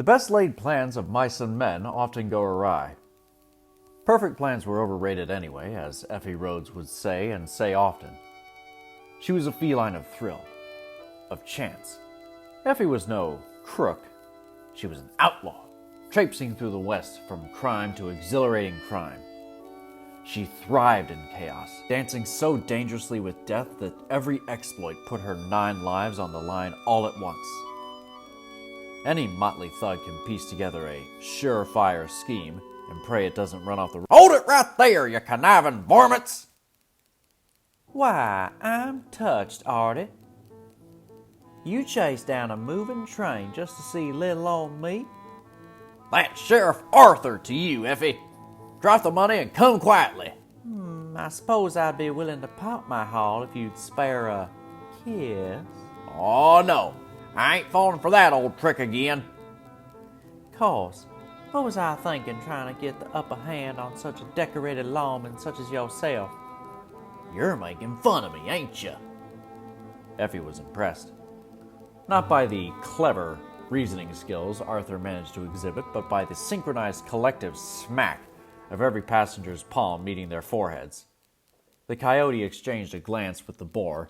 best laid plans of mice and men often go awry. Perfect plans were overrated anyway, as Effie Rhodes would say, and say often. She was a feline of thrill, of chance. Effie was no crook. She was an outlaw, traipsing through the West from crime to exhilarating crime. She thrived in chaos, dancing so dangerously with death that every exploit put her 9 lives on the line all at once. Any motley thug can piece together a surefire scheme and pray it doesn't run off the road. Hold it right there, you conniving varmints! Why, I'm touched, Artie. You chased down a moving train just to see little old me? That's Sheriff Arthur to you, Effie. Drop the money and come quietly. I suppose I'd be willing to pop my haul if you'd spare a kiss. Oh, no. I ain't falling for that old trick again. Course, what was I thinking trying to get the upper hand on such a decorated lawman such as yourself? You're making fun of me, ain't you? Effie was impressed. Not by the clever reasoning skills Arthur managed to exhibit, but by the synchronized collective smack of every passenger's palm meeting their foreheads. The coyote exchanged a glance with the boar,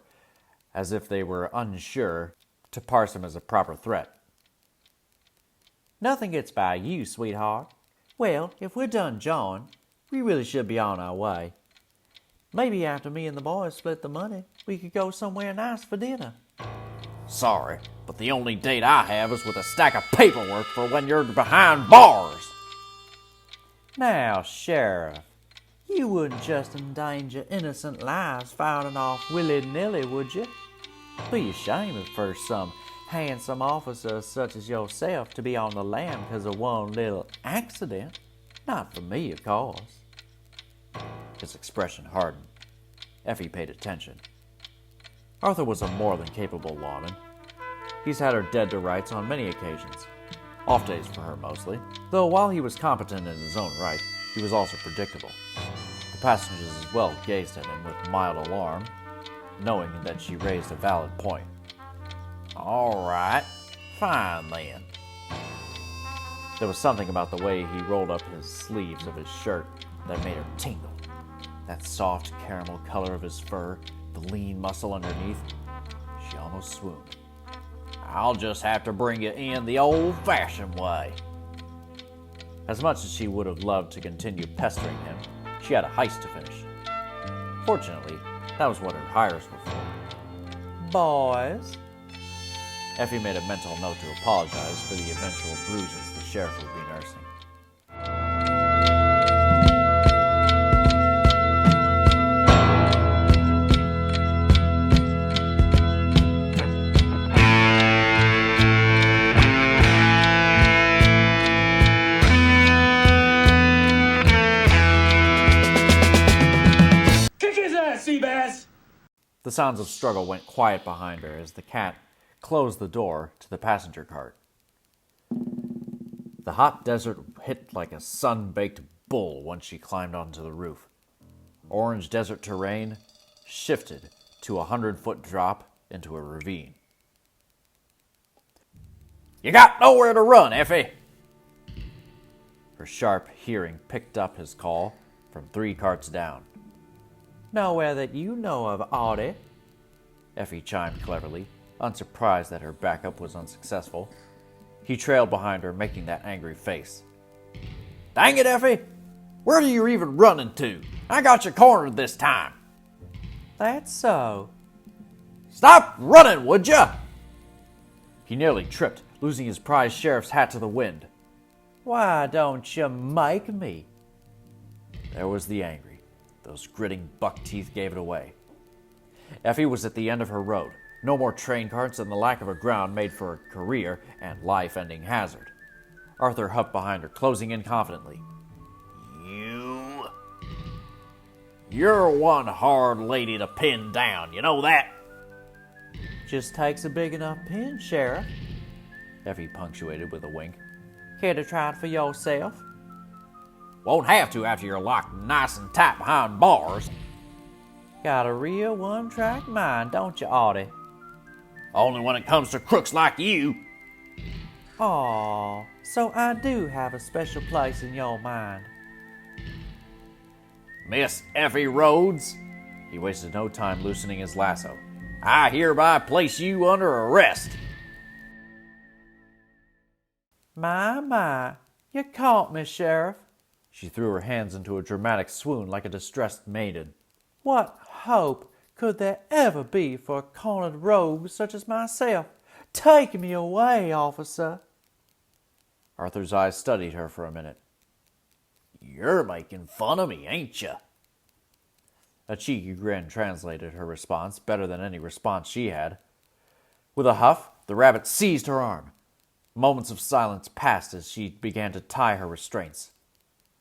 as if they were unsure to parse him as a proper threat. Nothing gets by you, sweetheart. Well, if we're done jawing, we really should be on our way. Maybe after me and the boys split the money, we could go somewhere nice for dinner. Sorry, but the only date I have is with a stack of paperwork for when you're behind bars. Now, Sheriff, you wouldn't just endanger innocent lives firing off willy-nilly, would you? Be ashamed for some handsome officer such as yourself to be on the lam because of one little accident. Not for me, of course. His expression hardened. Effie paid attention. Arthur was a more than capable lawman. He's had her dead to rights on many occasions. Off days for her mostly, though while he was competent in his own right, he was also predictable. The passengers as well gazed at him with mild alarm, knowing that she raised a valid point. All right, fine then. There was something about the way he rolled up his sleeves of his shirt that made her tingle. That soft caramel color of his fur, the lean muscle underneath. She almost swooned. I'll just have to bring you in the old-fashioned way. As much as she would have loved to continue pestering him, she had a heist to finish. Fortunately, that was what her hires were for. Boys? Effie made a mental note to apologize for the eventual bruises the sheriff would be nursing. The sounds of struggle went quiet behind her as the cat closed the door to the passenger cart. The hot desert hit like a sun-baked bull once she climbed onto the roof. Orange desert terrain shifted to a 100-foot drop into a ravine. You got nowhere to run, Effie! Her sharp hearing picked up his call from 3 carts down. Nowhere that you know of, Artie. Effie chimed cleverly, unsurprised that her backup was unsuccessful. He trailed behind her, making that angry face. Dang it, Effie! Where are you even running to? I got you cornered this time. That's so. Stop running, would ya? He nearly tripped, losing his prized sheriff's hat to the wind. Why don't you make me? There was the angry. Those gritting buck teeth gave it away. Effie was at the end of her road. No more train carts, and the lack of a ground made for a career and life-ending hazard. Arthur huffed behind her, closing in confidently. You're one hard lady to pin down, you know that? Just takes a big enough pin, Sheriff. Effie punctuated with a wink. Care to try it for yourself? Won't have to after you're locked nice and tight behind bars. Got a real one-track mind, don't you, Artie? Only when it comes to crooks like you. Aw, so I do have a special place in your mind. Miss Effie Rhodes? He wasted no time loosening his lasso. I hereby place you under arrest. My, you caught me, Sheriff. She threw her hands into a dramatic swoon like a distressed maiden. What hope could there ever be for a cornered rogue such as myself? Take me away, officer. Arthur's eyes studied her for a minute. You're making fun of me, ain't you? A cheeky grin translated her response better than any response she had. With a huff, the rabbit seized her arm. Moments of silence passed as she began to tie her restraints.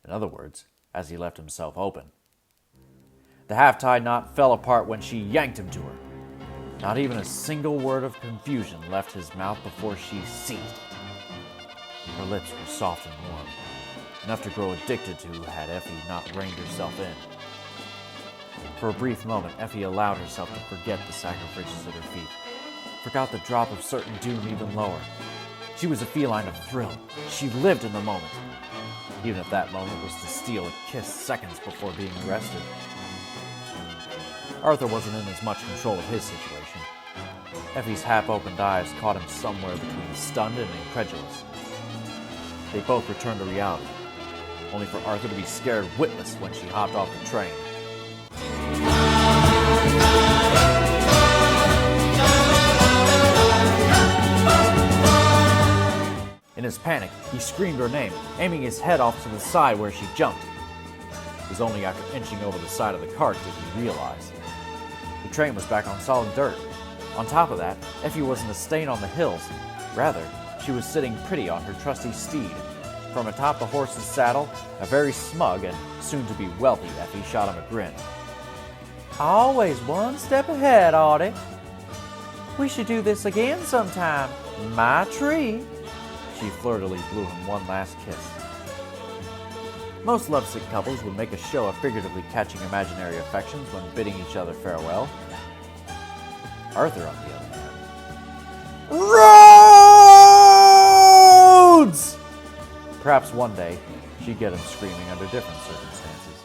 In other words, as he left himself open. The half-tied knot fell apart when she yanked him to her. Not even a single word of confusion left his mouth before she seized it. Her lips were soft and warm, enough to grow addicted to had Effie not reined herself in. For a brief moment, Effie allowed herself to forget the sacrifices at her feet, forgot the drop of certain doom even lower. She was a feline of thrill. She lived in the moment, even if that moment was to steal a kiss seconds before being arrested. Arthur wasn't in as much control of his situation. Effie's half-opened eyes caught him somewhere between stunned and incredulous. They both returned to reality, only for Arthur to be scared witless when she hopped off the train. In his panic, he screamed her name, aiming his head off to the side where she jumped. It was only after inching over the side of the cart did he realize. The train was back on solid dirt. On top of that, Effie wasn't a stain on the hills. Rather, she was sitting pretty on her trusty steed. From atop the horse's saddle, a very smug and soon-to-be wealthy Effie shot him a grin. Always one step ahead, Audie. We should do this again sometime. My tree. She flirtily blew him one last kiss. Most lovesick couples would make a show of figuratively catching imaginary affections when bidding each other farewell. Arthur, on the other hand... Rhodes! Perhaps one day, she'd get him screaming under different circumstances.